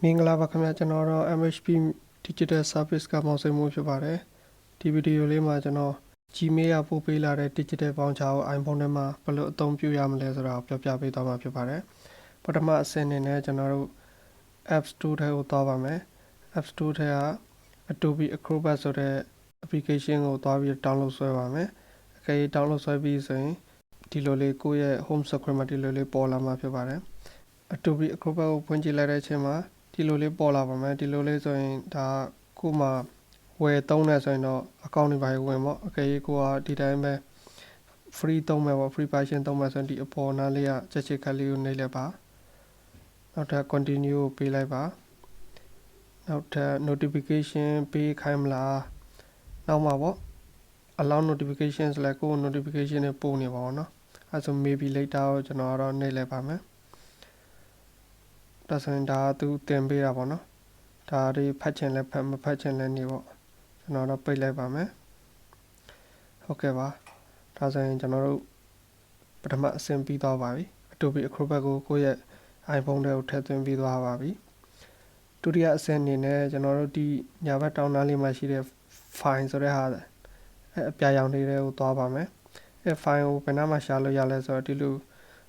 မင်္ဂလာပါခင်ဗျာကျွန်တော်တော့ MHP Digital Service ကမောင်စိန်မှုဖြစ်ပါတယ်ဒီဗီဒီယိုလေးမှာကျွန်တော် Gmail ပို့ပေးလာတဲ့ Digital Voucher ကို iPhone ထဲမှာဘယ်လိုအသုံးပြုရမလဲဆိုတာကိုပြောပြပေးသွားမှာဖြစ်ပါတယ်ပထမအဆင့်အနေနဲ့ကျွန်တော်တို့ App Store ထဲကိုသွားပါမယ် App Store ထဲက Adobe Acrobat ဆိုတဲ့ application ကိုသွားပြီး download ဆွဲပါမယ်အကယ်၍ download ဆွဲပြီးဆိုရင်ဒီလိုလေးကိုယ့်ရဲ့ home screen မှာဒီလိုလေးပေါ်လာမှာဖြစ်ပါတယ် Adobe Acrobat ကိုဖွင့်ကြည့်လိုက်တဲ့အချိန်မှာဒီလိုလေးပေါ်လာပါမယ်ဒီလိုလေးဆိုရင်ဒါကိုမှဝယ်သုံးနေဆိုရင်တော့ account တွေပါဝင်ပေါ့အကယ်၍ကိုကဒီတိုင်းပဲ free သုံးမယ်ပေါ့ free version သုံးမယ်ဆိုရင်ဒီအပေါ်နားလေးကချက်ချစ်ခက်လေးကိုနှိပ်လိုက်ပါနောက်ထပ် continue ကိုပေးလိုက်ပါနောက်ထပ် notification ပေးခိုင်းမလားနောက်မှာပေါ့ allow notifications လဲကို notification တွေပို့နေပါဘောနော်အဲဆို maybe later ကိုကျွန်တော်ကတော့နှိပ်လိုက်ပါမယ်ဒါဆိုရင်ဒါသူတင်ပေးတာပေါ့နော်ဒါတွေဖတ်ချင်လဲဖတ်မဖတ်ချင်လဲနေပေါ့ကျွန်တော်တော့ပိတ်လိုက်ပါမယ်ဟုတ်ကဲ့ပါဒါဆိုရင်ကျွန်တော်တို့ပထမအဆင့်ပြီးသွားပါပြီ Adobe Acrobat ကိုကိုယ့်ရဲ့ iPhone ထဲကိုထည့်သွင်းပြီးသွားပါပြီဒုတိယအဆင့်အနေနဲ့ကျွန်တော်တို့ဒီညာဘက်တောင်နားလေးမှာရှိတဲ့ file ဆိုတဲ့ဟာအပြာရောင်လေးတွေကိုသွားပါမယ်အဲ file ကိုဘယ်နှမှာရှာလို့ရလဲဆိုတော့ဒီလို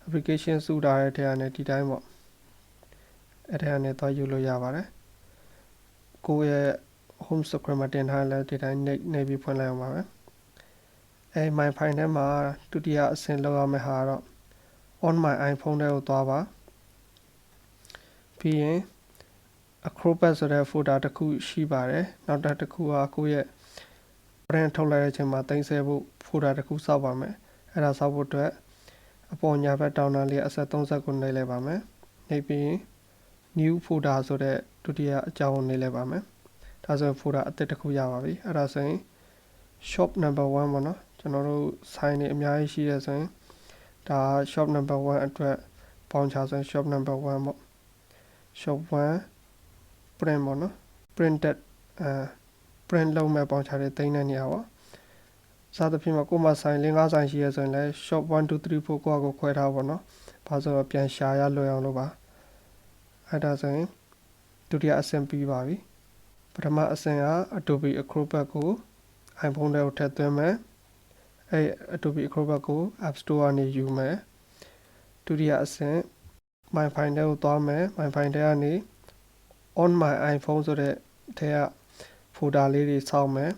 application စုထားတဲ့ထဲကနေဒီတိုင်းပေါ့အဲ့ဒါနဲ့သွားယူလို့ရပါတယ်ကိုယ့်ရဲ့ home screen မှာတင်ထားလဲဒီတိုင်းနေပြီးဖွင့်လိုက်အောင်ပါပဲအဲ my file ထဲမှာဒုတိယအဆင့်လောက်ရမယ့်ဟာတော့ on my iPhone ထဲကိုသွားပါပြီးရင် Acrobat ဆိုတဲ့ folder တစ်ခုရှိပါတယ်နောက်တစ်ခုကကိုယ့်ရဲ့ print ထုတ်လိုက်တဲ့အချိန်မှာတင်ဆက်ဖို့ folder တစ်ခုစောက်ပါမယ်အဲ့ဒါစောက်ဖို့အတွက်အပေါ်ညာဘက်တောင်နားလေးအဆက်30ကိုနှိပ်လိုက်ပါမယ်နှိပ်ပြီး new folder ဆိုတဲ့ဒုတိယအကြောင်းကိုနှိပ်လိုက်ပါမယ်ဒါဆိုရင် folder အသစ်တစ်ခုရပါပြီအဲ့ဒါဆိုရင် shop number 1ပေါ့နော်ကျွန်တော်တို့ sign တွေအများကြီးရှိတယ်ဆိုရင်ဒါ shop number 1အတွက်ပေါင်းချဆိုရင် shop number 1ပေါ့ shop 1 print ပေါ့နော် printed print လုပ်မဲ့ပေါင်းချတဲ့တိန်းတဲ့နေရာပေါ့စားသဖြင့်မှာကိုယ်မှာဆိုင်လင်းကားဆိုင်ရှိရဆိုရင်လည်း shop 1 2 3 4ကိုခွဲထားပါတော့ဘာလို့ဆိုတော့ပြန်ရှာရလွယ်အောင်လုပ်ပါအဲ့ဒါဆိုရင်ဒုတိယအဆင့်ပြီးပါပြီပထမအဆင့်က Adobe Acrobat ကို iPhone ထဲကိုထည့်သွင်းမယ်အဲ Adobe Acrobat ကို App Store ကနေယူမယ်ဒုတိယအဆင့် My File ထဲကိုသွားမယ် My File ထဲကနေ On My iPhone ဆိုတဲ့ထဲက folder လေးတွေစောင့်မယ်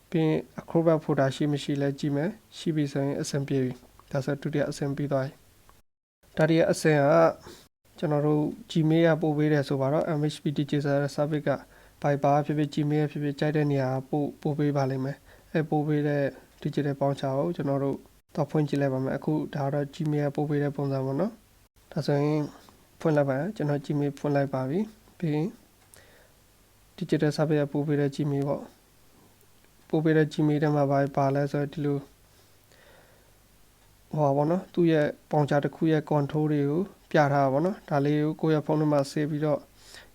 ပြီးရင် Acrobat folder ရှိမရှိလဲကြည့်မယ်ရှိပြီဆိုရင်အဆင့်ပြေပြီဒါဆိုဒုတိယအဆင့်ပြီးသွားပြီတတိယအဆင့်ကကျွန်တော်တို့ Gmail ပို့ပေးတယ်ဆိုပါတော့ MHP Digital Service က Viber ဖြစ်ဖြစ် Gmail ဖြစ်ဖြစ်ကြိုက်တဲ့နေရာပို့ပေးပါလိမ့်မယ်အဲပို့ပေးတဲ့ Digital Voucher ကိုကျွန်တော်တို့တော့ဖွင့်ကြည့်လိုက်ပါမယ်အခုဒါတော့ Gmail ပို့ပေးတဲ့ပုံစံပေါ့နော်ဒါဆိုရင်ဖွင့်လိုက်ပါကျွန်တော် Gmail ဖွင့်လိုက်ပါပြီပြီးရင် Digital Service ပို့ပေးတဲ့ Gmail ပေါ့ပို့ပေးတဲ့ Gmail ထဲမှာပါလဲဆိုတော့ဒီလိုဟောပါနော်သူ့ရဲ့ပေါင်ချတစ်ခုရဲ့ control တွေကိုပြထားတာပေါ့နော်ဒါလေးကိုကိုယ့်ရဲ့ဖုန်းထဲမှာ save ပြီးတော့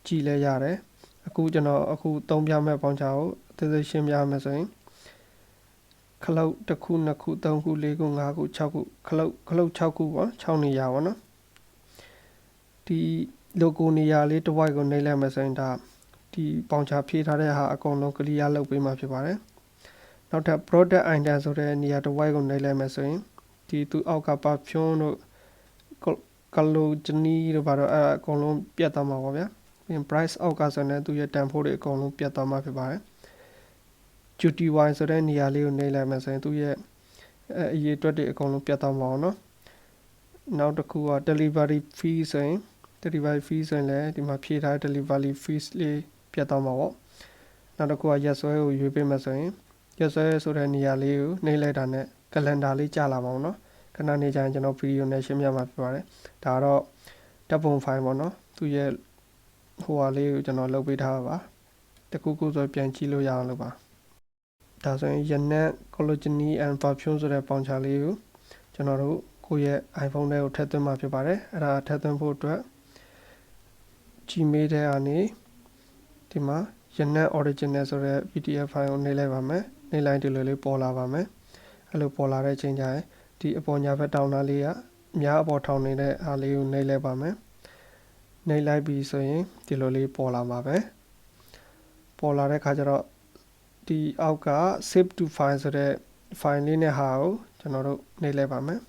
ကြည့်လဲရတယ်အခုကျွန်တော်သုံးပြမဲ့ပေါင်ချကိုအသေးစိတ်ရှင်းပြမယ်ဆိုရင်ခလုတ်တစ်ခုနှစ်ခုသုံးခုလေးခုငါးခု6ခုခလုတ်6ခုပေါ့6နေရာပေါ့နော်ဒီ logo နေရာလေးတစ်ဝိုက်ကိုနှိပ်လိုက်မယ်ဆိုရင်ဒါဒီပေါင်ချဖြည့်ထားတဲ့ဟာအကုန်လုံး clear လုပ်ပေးမှာဖြစ်ပါတယ်နောက်ထပ် product item ဆိုတဲ့နေရာတစ်ဝိုက်ကိုနှိပ်လိုက်မယ်ဆိုရင်ဒီသူအောက်က perfume တို့ Colognes တို့ဘာတော့အကုန်လုံးပြတ်သွားမှာပေါ့ဗျာပြီးရင် price အောက်ကဆိုရင်သူရဲ့တန်ဖိုးတွေအကုန်လုံးပြတ်သွားမှာဖြစ်ပါတယ် duty wine ဆိုတဲ့နေရာလေးကိုနှိပ်လိုက်မယ်ဆိုရင်သူရဲ့အရေးအတွက်တွေအကုန်လုံးပြတ်သွားမှာပေါ့နော်နောက်တစ်ခုက delivery fee ဆိုရင် delivery fee ဆိုရင်လည်းဒီမှာဖြည့်ထားတဲ့ delivery fees လေးပြတ်သွားမှာပေါ့နောက်တစ်ခုကရက်စွဲကိုရွေးပေးမယ်ဆိုရင်ရက်စွဲဆိုတဲ့နေရာလေးကိုနှိပ်လိုက်တာနဲ့ calendar လေးကြာလာပါအောင်နော်ခဏနေကြရင်ကျွန်တော်ဗီဒီယိုနဲ့ရှင်းပြမှာဖြစ်ပါတယ်ဒါတော့ဓာတ်ပုံ file ပေါ့နော်သူရဲ့ဟိုဟာလေးကိုကျွန်တော်လုပ်ပေးထားပါတခုခုဆိုပြန်ကြည့်လို့ရအောင်လုပ်ပါဒါဆိုရင် Yanant Colognes and Perfumes ဆိုတဲ့ပေါင်ချလေးကိုကျွန်တော်တို့ကိုယ့်ရဲ့ iPhone ထဲကိုထည့်သွင်းမှာဖြစ်ပါတယ်အဲ့ဒါထည့်သွင်းဖို့အတွက် Gmail ထဲကနေဒီမှာ Yanant Original ဆိုတဲ့ PDF file ကိုနှိပ်လိုက်ပါမယ်နှိပ်လိုက်ဒီလိုလေးပေါ်လာပါမယ်အဲ့လိုပေါ်လာတဲ့အချိန်ကျရင်ဒီအပေါ်ညာဘက်တောင်နာလေးကအများအပေါ်ထောင်နေတဲ့အားလေးကိုနှိပ်လိုက်ပါမယ် နှိပ်လိုက်ပြီးဆိုရင်ဒီလိုလေးပေါ်လာမှာပဲပေါ်လာတဲ့ခါကျတော့ဒီအောက်က save to file ဆိုတဲ့ file လေးနဲ့ဟာကိုကျွန်တော်တို့နှိပ်လိုက်ပါမယ်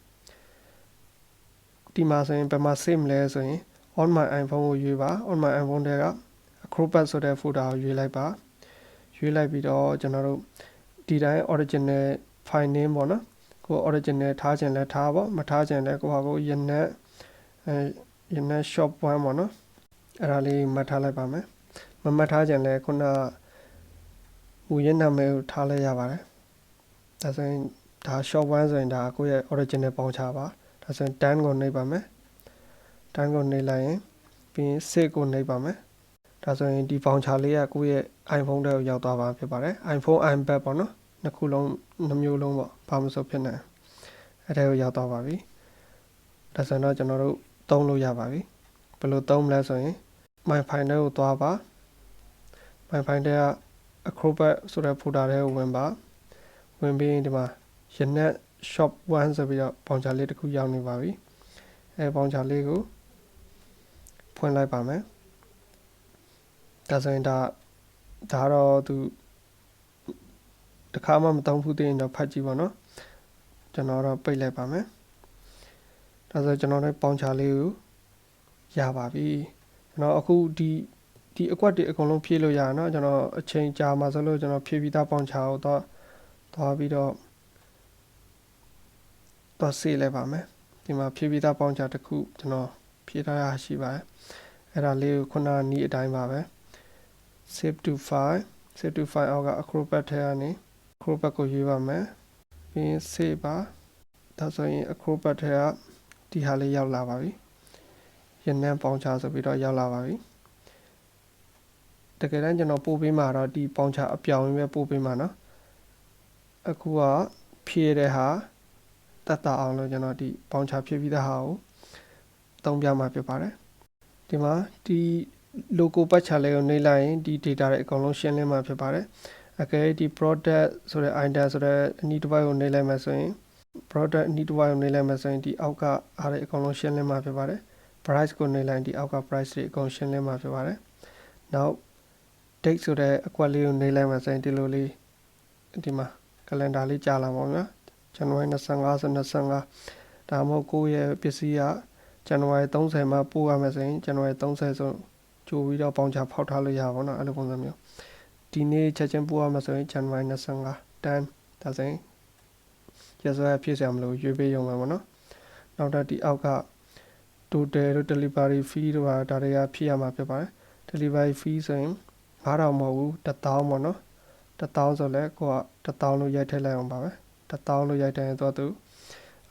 ဒီမှာဆိုရင်ဘယ်မှာ save မလဲဆိုရင် on my iPhone ကိုရွေးပါ on my iPhone တွေက Acrobat ဆိုတဲ့ folder ကိုရွေးလိုက်ပါရွေးလိုက်ပြီးတော့ကျွန်တော်တို့ဒီတိုင်း original file name ပေါ့နော်ကို original ထားခြင်းလဲထားပေါ့မထားခြင်းလဲကိုဟာကိုYanant shop 1ပေါ့နော်အဲ့ဒါလေးမှတ်ထားလိုက်ပါမယ်မမှတ်ထားခြင်းလဲခုနမူရင်းနာမည်ကိုထားလိုက်ရပါတယ်ဒါဆိုရင်ဒါ shop 1ဆိုရင်ဒါကိုရဲ့ original ပေါင်ချပါဒါဆိုရင်10ကိုနှိပ်ပါမယ်10ကိုနှိပ်လိုက်ရင်ပြီးရင်6ကိုနှိပ်ပါမယ်ဒါဆိုရင်ဒီပေါင်ချလေးကကိုရဲ့ iPhone ထဲကိုရောက်သွားပါဖြစ်ပါတယ် iPhone iPad ပေါ့နော်နှစ်ခုလုံးနှမျိုးလုံးပေါ့ဘာမှမဆိုဖြစ်နေအဲ့ဒါကိုရောက်သွားပါပြီဒါဆိုတော့ကျွန်တော်တို့သုံးလို့ရပါပြီဘယ်လိုသုံးမလဲဆိုရင် my file ထဲကိုသွားပါ my file ထဲက Acrobat ဆိုတဲ့ folder ထဲကိုဝင်ပါဝင်ပြီးဒီမှာ Yanant shop 1ဆိုပြီးတော့ပေါင်ချလေးတစ်ခုရောက်နေပါပြီအဲပေါင်ချလေးကိုဖွင့်လိုက်ပါမယ်ဒါဆိုရင်ဒါတော့သူတစ်ခါမှမသုံးဘူးသေးရင်တော့ဖတ်ကြည့်ပါနော်ကျွန်တော်တော့ပိတ်လိုက်ပါမယ်ဒါဆိုကျွန်တော်လည်းပေါင်ချလေးကိုရပါပြီကျွန်တော်အခုဒီအကွက်တွေအကုန်လုံးဖြည့်လို့ရနော်ကျွန်တော်အချိန်ကြာမှဆိုလို့ကျွန်တော်ဖြည့်ပြီးသားပေါင်ချကိုတော့ပြီးတော့ဆေးလိုက်ပါမယ်ဒီမှာဖြည့်ပြီးသားပေါင်ချတစ်ခုကျွန်တော်ဖြည့်ထားရရှိပါတယ်အဲ့ဒါလေးကိုခုနကနီးအတိုင်းပါပဲ save to file အောက်က Acrobat ထဲကနေ Acrobat ကိုရွေးပါမယ်ပြီးရင် save ပါဒါဆိုရင် Acrobat ထဲကဒီဟာလေးရောက်လာပါပြီYanantပေါင်ချဆိုပြီးတော့ရောက်လာပါပြီတကယ်တမ်းကျွန်တော်ပို့ပေးမှာတော့ဒီပေါင်ချအပြောင်ပဲပို့ပေးမှာနော်အခုကဖြည့်တဲ့ဟာတတ်တာအောင်လို့ကျွန်တော်ဒီပေါင်ချဖြည့်ပြီးတဲ့ဟာကိုသုံးပြမှာဖြစ်ပါတယ်ဒီမှာဒီ logo ပတ်ချလေးကိုနှိပ်လိုက်ရင်ဒီ data တွေအကုန်လုံးရှင်းလင်းမှာဖြစ်ပါတယ်အကယ်ဒီ product ဆိုတဲ့ item ဆိုတဲ့အနီးတစ်ဝိုက်ကိုနှိပ်လိုက်မှဆိုရင် product အနီးတစ်ဝိုက်ကိုနှိပ်လိုက်မှဆိုရင်ဒီအောက်ကအားတွေအကုန်လုံးရှင်းလင်းမှာဖြစ်ပါတယ် price ကိုနှိပ်လိုက်ဒီအောက်က price တွေအကုန်ရှင်းလင်းမှာဖြစ်ပါတယ်နောက် date ဆိုတဲ့အကွက်လေးကိုနှိပ်လိုက်မှဆိုရင်ဒီလိုလေးဒီမှာ calendar လေးကြာလာပါမယ်ဇန်နဝါရီ25ဆို25ဒါမှမဟုတ်ကိုယ့်ရဲ့ပစ္စည်းကဇန်နဝါရီ30မှာပို့ရမယ်ဆိုရင်ဇန်နဝါရီ30ဆိုကြိုပြီးတော့ပေါင်ချဖောက်ထားလို့ရပါတော့အဲ့လိုပုံစံမျိုးဒီနေ့ချက်ချင်းပို့ရမယ်ဆိုရင်ဇန်နဝါရီ25တန်းဒါဆိုရင်ရစရဖြစ်စရာမလိုရွေးပေးရုံပဲပေါ့နော်နောက်တော့ဒီအောက်က total တို့ delivery fee တို့ဒါတွေကဖြည့်ရမှာဖြစ်ပါတယ် delivery fee ဆိုရင်9000မဟုတ်ဘူး1000ပေါ့နော်1000ဆိုလဲကိုက1000လို့ရိုက်ထည့်လိုက်အောင်ပါပဲ1000လို့ရိုက်တယ်ရင်တော့သူ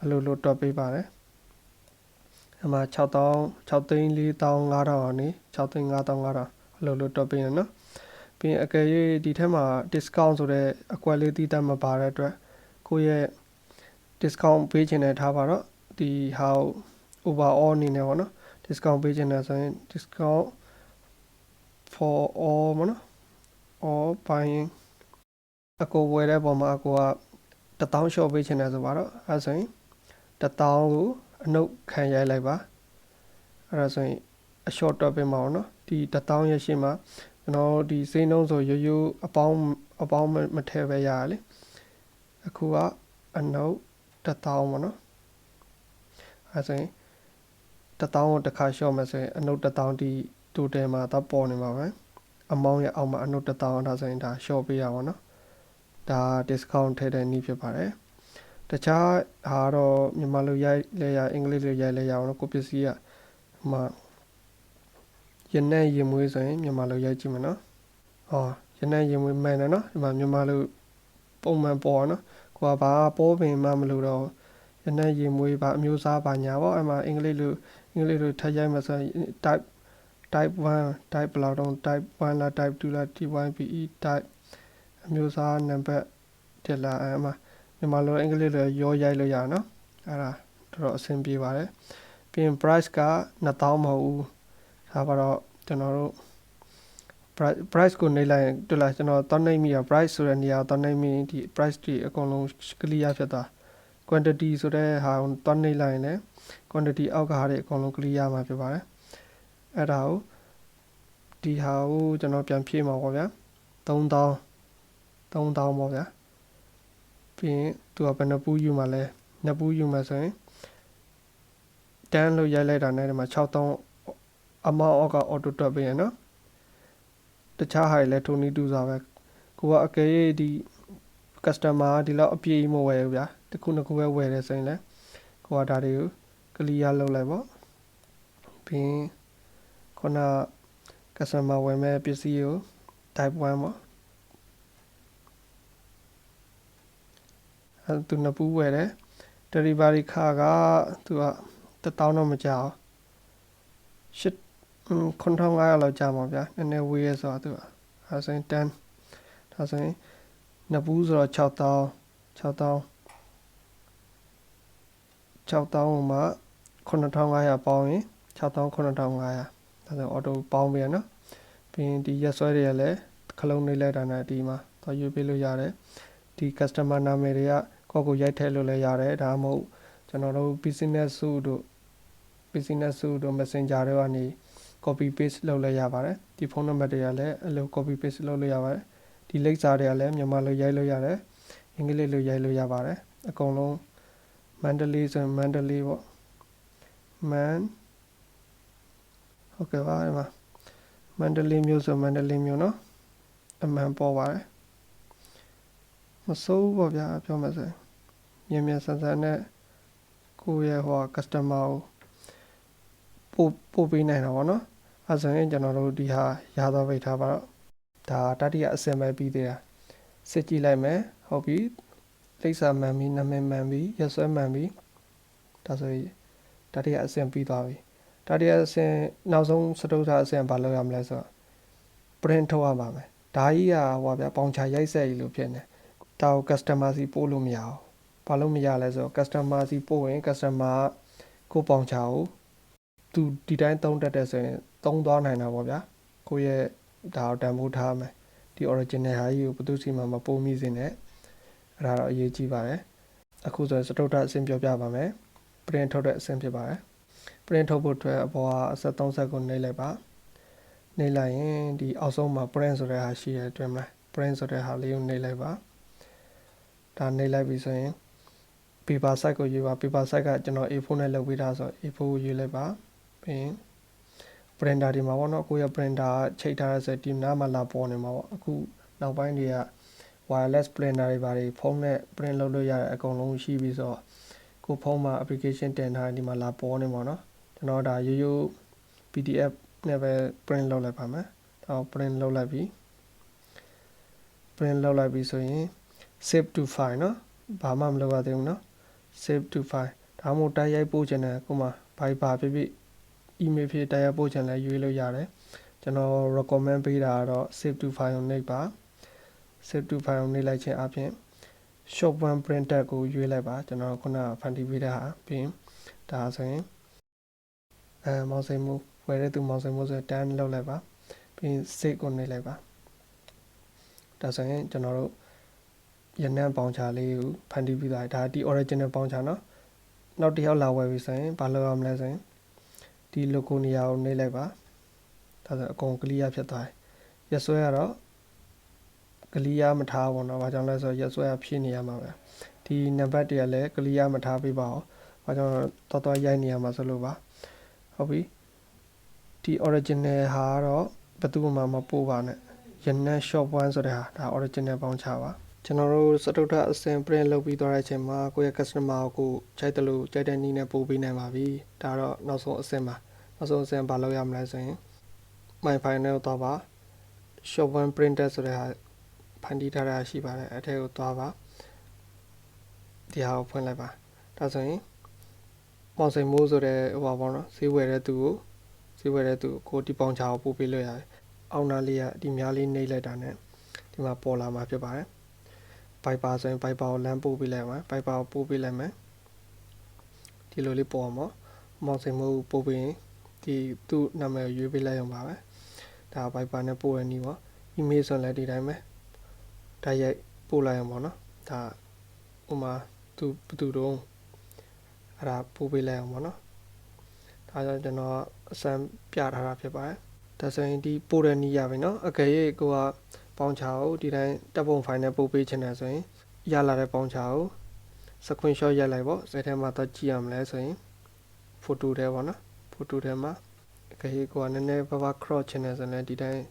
အလိုလိုတွက်ပေးပါတယ်အမှ6သိန်း4,500အနေ6သိန်း5,500အလိုလိုတွက်ပေးနေနော်ပြီးရင်အကယ်၍ဒီထဲမှာ discount ဆိုတဲ့အကွက်လေးတီးတတ်မပါတဲ့အတွက်ကိုယ့်ရဲ့ discount ပေးချင်တဲ့ထားပါတော့ဒီဟာ overall အနေနဲ့ပေါ့နော် discount ပေးချင်တယ်ဆိုရင် discount for all ပေါ့နော် all buying အကိုဝယ်တဲ့ပုံမှာအကိုက1000 short ပေးချင်တယ်ဆိုပါတော့အဲဆိုရင်1000ကိုအနှုတ်ခံရိုက်လိုက်ပါအဲ့ဒါဆိုရင်အ short တွက်ပေးမှာပေါ့နော်ဒီ1000ရဲ့ရှေ့မှာကျွန်တော်ဒီစိမ့်နှုံးဆိုရိုးအပေါင်းမထည့်ပဲရရလေအခုကအနှုတ်1000ပေါ့နော်အဲဆိုရင်1000ကိုတစ်ခါ short မယ်ဆိုရင်အနှုတ်1000ဒီ total မှာတော့ပေါ်နေမှာပဲအမောင်းရဲ့အောက်မှာအနှုတ်1000ဒါဆိုရင်ဒါ short ပေးရပါတော့ဒါ discount ထည့်တဲ့နည်းဖြစ်ပါတယ်တခြားဟာတော့မြန်မာလိုရိုက်လဲရအင်္ဂလိပ်လိုရိုက်လဲရအောင်လို့ကိုပစ္စည်းကမှYanantရင်မွေးဆိုရင်မြန်မာလိုရိုက်ကြည့်မယ်နော်Yanantရင်မွေးမှန်တယ်နော်ဒီမှာမြန်မာလိုပုံမှန်ပေါ်နော်ကိုကဘာပေါ်ပင်မှမလို့တော့Yanantရင်မွေးဘာအမျိုးအစားဘာညာပေါ့အဲ့မှာအင်္ဂလိပ်လိုထပ်ရိုက်မှဆိုရင် type 1 type ဘယ်လောက်တော့ type 1လား type 2လား type type အမျိုးအစားနံပါတ်တက်လာအဲ့မှာမြန်မာလိုအင်္ဂလိပ်လိုရောရိုက်လို့ရနော်အဲ့ဒါတော်အဆင်ပြေပါတယ်ပြီးရင် price က2000မဟုတ်ဘူးဒါပါတော့ကျွန်တော်တို့ price ကိုနှိပ်လိုက်တွေ့လားကျွန်တော်တော့နှိပ်မိရ price ဆိုတဲ့နေရာတော့နှိပ်မိဒီ price တွေအကုန်လုံး clear ဖြစ်သွား quantity ဆိုတဲ့ဟာတော့နှိပ်လိုက်ရင်လည်း quantity အောက်ကဟာတွေအကုန်လုံး clear မှာဖြစ်ပါတယ် အဲ့ဒါကိုဒီဟာကိုကျွန်တော်ပြန်ဖြည့်မှာပေါ့ဗျာ3000ပေါ့ဗျာပြီးရင်သူကဘယ်နှပူးယူမှာလဲ2ပူးယူမှာဆိုရင်တန်းလို့ရိုက်လိုက်တာနဲ့ဒီမှာ6000အမောက်အောက်ကအော်တိုတွက်ပေးရနော်တခြားဟာတွေလည်းထိုနည်းတူစွာပဲကိုကအကယ်၍ဒီ customer ဒီလောက်အပြည့်မဝယ်ဘူးဗျာတစ်ခုနှစ်ခုပဲဝယ်တယ်ဆိုရင်လည်းကိုကဒါတွေကို clear လုပ်လိုက်ပေါ့ပြီးရင်ခုန customer ဝယ်မဲ့ပစ္စည်းကို type 1ပေါ့အဲသူနှစ်ပူးဝယ်တယ် delivery ခါကသူက1000တော့မကြောက်9500လောက်ကြာမှာဗျာနည်းနည်းဝေးရဲဆိုတော့သူကအဲဆိုရင်10ဒါဆိုရင်နှစ်ပူးဆိုတော့6000ဟိုမှာ9500ပေါင်းရင်6500ဒါဆိုအော်တိုပေါင်းပြီနော်ပြီးရင်ဒီရက်စွဲတွေကလည်းခလုံးနှိပ်လိုက်တာနဲ့ဒီမှာတော့ရွေးပေးလို့ရတယ်ဒီ customer နာမည်တွေကကိုရိုက်ထည့်လို့လည်းရတယ်ဒါမှမဟုတ်ကျွန်တော်တို့ business suite တို့ messenger တွေကနေ copy paste လုပ်လည်းရပါတယ်ဒီဖုန်းနံပါတ်တွေကလည်းအဲ့လို copy paste လုပ်လို့ရပါတယ်ဒီလိပ်စာတွေကလည်းမြန်မာလိုရိုက်လို့ရတယ်အင်္ဂလိပ်လိုရိုက်လို့ရပါတယ်အကုန်လုံးမန္တလေးဆိုရင်မန္တလေးပေါ့ဟုတ်ကဲ့ပါဒီမှာမန္တလေးမြို့ဆိုမန္တလေးမြို့နော်အမှန်ပေါ်ပါတယ်မစိုးဘူးပေါ့ဗျာပြောမှဆိုမြန်ဆန်နဲ့ကိုယ့်ရဲ့ဟို customer ကိုပို့ပေးနိုင်တာပေါ့နော်အဲဆိုရင်ကျွန်တော်တို့ဒီဟာရသွားပိတ်ထားပါတော့ဒါတတိယအဆင့်ပဲပြီးသေးတာစစ်ကြည့်လိုက်မယ်ဟုတ်ပြီလိပ်စာမှန်ပြီနာမည်မှန်ပြီရက်စွဲမှန်ပြီဒါဆိုရင်တတိယအဆင့်ပြီးသွားပြီတတိယအဆင့်နောက်ဆုံးစတုတ္ထအဆင့်ဘာလုပ်ရမလဲဆိုတော့ print ထုတ်ရပါမယ်ဒါကြီးကဟိုဗျာပေါင်ချရိုက်ဆက်ကြီးလို့ဖြစ်နေဒါကို customer စီပို့လို့မရအောင်ဘာလို့မရလဲဆိုတော့ customer စီပို့ရင် customer ကိုပေါင်ချကိုသူဒီတိုင်းသုံးတတ်တယ်ဆိုရင်သုံးသွားနိုင်တာပေါ့ဗျာကိုရဲ့ဒါကိုတန်ဖိုးထားမယ်ဒီ original ဟာကြီးကိုဘယ်သူစီမှမပို့မိစေနဲ့အဲ့ဒါတော့အရေးကြီးပါတယ်အခုဆိုရင်စတုတ္ထအဆင့်ပြောပြပါမယ် print ထုတ်တဲ့အဆင့်ဖြစ်ပါတယ် print ထုတ်ဖို့အတွက်အပေါ်ကအဆက်30ကိုနှိပ်လိုက်ပါနှိပ်လိုက်ရင်ဒီအောက်ဆုံးမှာ print ဆိုတဲ့ဟာရှိတယ်တွေ့မလား print ဆိုတဲ့ဟာလေးကိုနှိပ်လိုက်ပါဒါနှိပ်လိုက်ပြီဆိုရင် paper size ကိုရွေးပါ paper size ကကျွန်တော် A4 နဲ့လုပ်ပေးထားဆို A4 ကိုရွေးလိုက်ပါပြီးရင် printer ဒီမှာပေါ့နော်ကိုယ့်ရဲ့ printer ချိတ်ထားတဲ့ဆိုဒီနားမှာလာပေါ်နေမှာပေါ့အခုနောက်ပိုင်းတွေက wireless printer တွေပါတယ်ဖုန်းနဲ့ print လုပ်လို့ရတဲ့အကုန်လုံးရှိပြီဆိုတော့ကိုဖုန်းမှာ application တင်ထားဒီမှာလာပေါ်နေမှာနော်ကျွန်တော်ဒါရိုးရိုး PDF နဲ့ပဲ print လုပ်လိုက်ပါမယ်ဒါ print လုပ်လိုက်ပြီဆိုရင် save to file နော်ဘာမှမလုပ်ရသေးဘူးနော် save to file ဒါမှမဟုတ်တိုက်ရိုက်ပို့ချင်တယ်ကိုမှဘာဖြစ်ဖြစ် email ဖြစ်တိုက်ရိုက်ပို့ချင်လဲရွေးလို့ရတယ်ကျွန်တော် recommend ပေးတာကတော့ save to file ကိုနှိပ်ပါ save to file ကိုနှိပ်လိုက်ခြင်းအပြင် short one printer ကိုရွေးလိုက်ပါကျွန်တော်ခုနဖန်တီးပေးတဲ့ဟာပြီးရင်ဒါဆိုရင်မောင်စိန်မှုဝယ်တဲ့သူမောင်စိန်မှုဆိုတန်းလောက်လိုက်ပါပြီးရင် save ကိုနှိပ်လိုက်ပါဒါဆိုရင်ကျွန်တော်တို့ရနံ့ပေါင်ချလေးကိုဖန်တီးပြီးသားဒါဒီ original ပေါင်ချနော်နောက်တစ်ယောက်လာဝယ်ပြီဆိုရင်ဘာလုပ်ရမလဲဆိုရင်ဒီ logo နေရာကိုနှိပ်လိုက်ပါဒါဆိုအကုန် clear ဖြစ်သွားတယ်ရက်စွဲကတော့ clear မထားဘူးเนาะဘာကြောင့်လဲဆိုတော့ရက်စွဲကဖြည့်နေရမှာပဲဒီနံပါတ်တွေကလည်း clear မထားပေးပါဘူးဘာကြောင့်တော်ရိုက်နေရမှာဆိုလို့ပါဟုတ်ပြီဒီ original ဟာတော့ဘယ်သူမှမပို့ပါနဲ့ရနံ့ shop one ဆိုတဲ့ဟာဒါ original ပေါင်ချပါကျွန်တော်တို့စတုတ္ထအဆင့် print လုပ်ပြီးသွားတဲ့အချိန်မှာကိုယ့်ရဲ့ customer ကိုကြိုက်တယ်လို့ကြိုက်တဲ့နည်းနဲ့ပို့ပေးနိုင်ပါပြီဒါတော့နောက်ဆုံးအဆင့်ပါနောက်ဆုံးအဆင့်ဘာလုပ်ရမလဲဆိုရင် my file နဲ့တော့ပါ shop one printer ဆိုတဲ့ဟာဖန်တီးထားတာရှိပါတယ်အဲ့ထဲကိုသွားပါဒီဟာကိုဖွင့်လိုက်ပါဒါဆိုရင်မောင်စိန်မိုးဆိုတဲ့ဟိုပါပေါ့နော်ဈေးဝယ်တဲ့သူကိုဒီပေါင်ချာကိုပို့ပေးလို့ရတယ်အောက်နားလေးကဒီများလေးနှိပ်လိုက်တာနဲ့ဒီမှာပေါ်လာမှာဖြစ်ပါတယ်Viber ဆိုရင် Viber ကိုလမ်းပို့ပေးလိုက်ပါ Viber ကိုပို့ပေးလိုက်မယ်ဒီလိုလေးပေါ်မှာမောင်စိန်မိုးပို့ပေးရင်ဒီသူ့နာမည်ကိုရွေးပေးလိုက်အောင်ပါပဲဒါ Viber နဲ့ပို့ရနည်းပေါ့ email ဆိုရင်လည်းဒီတိုင်းပဲတိုက်ရိုက်ပို့လိုက်အောင်ပေါ့နော်ဒါဥမာသူဘယ်သူတော့အဲ့ဒါပို့ပေးလိုက်အောင်ပေါ့နော် ဒါကြောင့်ကျွန်တော်အစမ်းပြထားတာဖြစ်ပါတယ်ဒါဆိုရင်ဒီပို့တဲ့နည်းရပြီနော်အကယ်၍ကိုကပေါင်ချာကိုဒီတိုင်းတပ်ပုံဖိုင်နဲ့ပို့ပေးချင်တယ်ဆိုရင်ရလာတဲ့ပေါင်ချာကိုscreenshot ရိုက်လိုက်ပေါ့အဲ့ထဲမှာတော့ကြည့်ရမလဲဆိုရင် photo ထဲပေါ့နော် photo ထဲမှာအကယ်၍ကိုကနည်းနည်းပါးပါး cross ချင်တယ်ဆိုရင်ဒီတိုင်း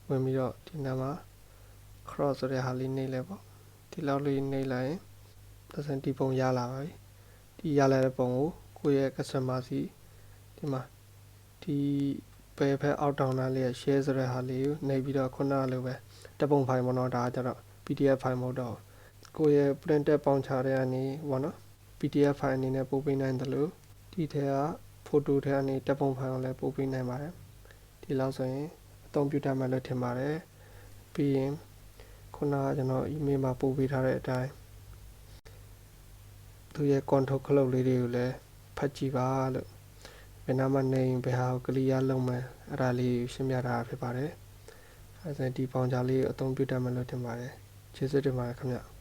ဝင်ပြီးတော့ဒီနားမှာ cross ဆိုတဲ့ဟာလေးနှိပ်လိုက်ပေါ့ဒီလောက်လေးနှိပ်လိုက်ရင်ဒါဆိုရင်ဒီပုံရလာပါပြီဒီရလာတဲ့ပုံကိုကိုယ့်ရဲ့ customer စီဒီမှာဒီဘယ်ဖက်အောက်တောင်နားလေး share ဆိုတဲ့ဟာလေးကိုနှိပ်ပြီးတော့ခုနလိုပဲတပ်ပုံဖိုင်ပေါ့နော်ဒါကကျတော့ PDF ဖိုင်မဟုတ်တော့ကိုယ့်ရဲ့ printed ပေါင်ချတဲ့အနေပေါ့နော် PDF ဖိုင်အနေနဲ့ပို့ပေးနိုင်တယ်လို့ဒီထဲက photo ထဲကနေတပ်ပုံဖိုင်ကိုလည်းပို့ပေးနိုင်ပါတယ်ဒီလောက်ဆိုရင်အသုံးပြုတတ်မှလို့ထင်ပါတယ်ပြီးရင်ခုနကကျွန်တော် email မှာပို့ပေးထားတဲ့အတိုင်းသူရဲ့ control ခလုတ်လေးတွေကိုလည်းဖတ်ကြည့်ပါလို့ဘယ်နာမှနေဘယ်ဟာကို clear လုပ်မယ်အဲ့ဒါလေးရှင်းပြထားတာဖြစ်ပါတယ်အဲ့ဒါဒီပေါင်ချာလေးကိုအသုံးပြုတတ်မှလို့ထင်ပါတယ်ကျေးဇူးတင်ပါတယ်ခင်ဗျ